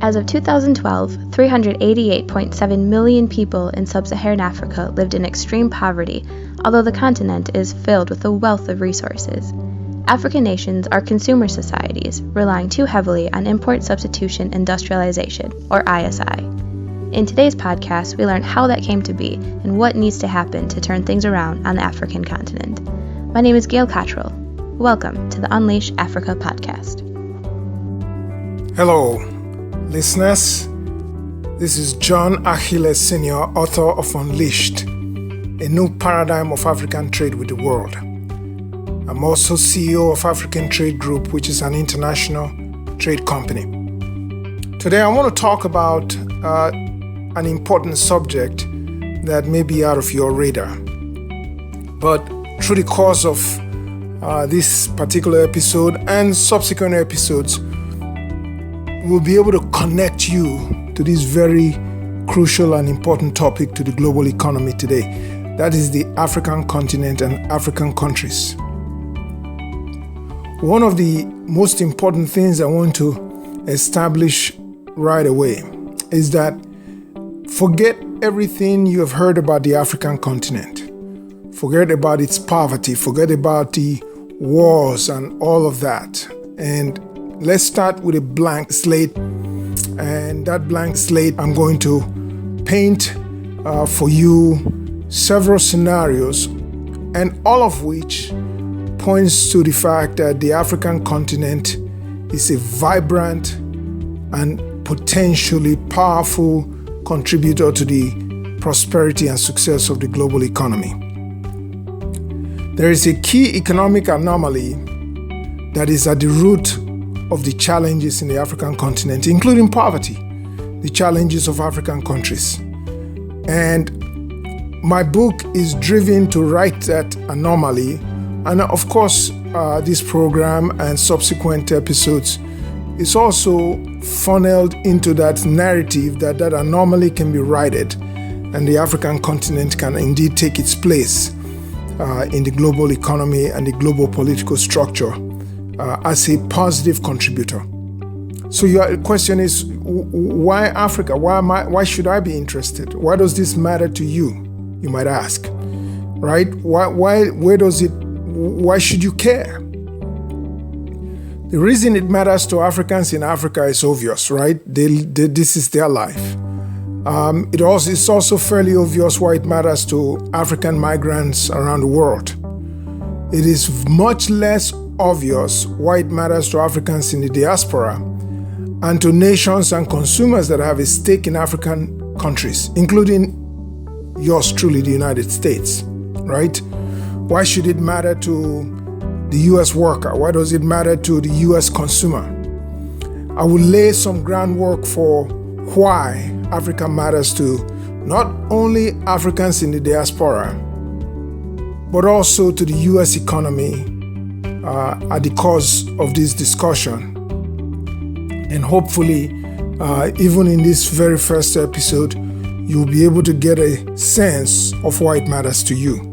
As of 2012, 388.7 million people in sub-Saharan Africa lived in extreme poverty, although the continent is filled with a wealth of resources. African nations are consumer societies, relying too heavily on import substitution industrialization, or ISI. In today's podcast, we learn how that came to be and what needs to happen to turn things around on the African continent. My name is Gail Cottrell. Welcome to the Unleash Africa podcast. Hello, listeners. This is John Achilles Sr., author of Unleashed, a new paradigm of African trade with the world. I'm also CEO of African Trade Group, which is an international trade company. Today I want to talk about an important subject that may be out of your radar. But through the course of this particular episode and subsequent episodes, we'll be able to connect you to this very crucial and important topic to the global economy today. That is the African continent and African countries. One of the most important things I want to establish right away is that forget everything you have heard about the African continent. Forget about its poverty, forget about the wars and all of that. And let's start with a blank slate. And that blank slate, I'm going to paint for you several scenarios, and all of which points to the fact that the African continent is a vibrant and potentially powerful contributor to the prosperity and success of the global economy. There is a key economic anomaly that is at the root of the challenges in the African continent, including poverty, the challenges of African countries. And my book is driven to right that anomaly. And of course, this program and subsequent episodes is also funneled into that narrative that anomaly can be righted and the African continent can indeed take its place in the global economy and the global political structure as a positive contributor. So your question is, why Africa? Why should I be interested? Why does this matter to you? You might ask, right? Why should you care? The reason it matters to Africans in Africa is obvious, right? This is their life. It's also fairly obvious why it matters to African migrants around the world. It is much less obvious why it matters to Africans in the diaspora and to nations and consumers that have a stake in African countries, including yours truly, the United States, right? Why should it matter to the US worker? Why does it matter to the US consumer? I will lay some groundwork for why Africa matters to not only Africans in the diaspora, but also to the US economy at the course of this discussion. And hopefully, even in this very first episode, you'll be able to get a sense of why it matters to you.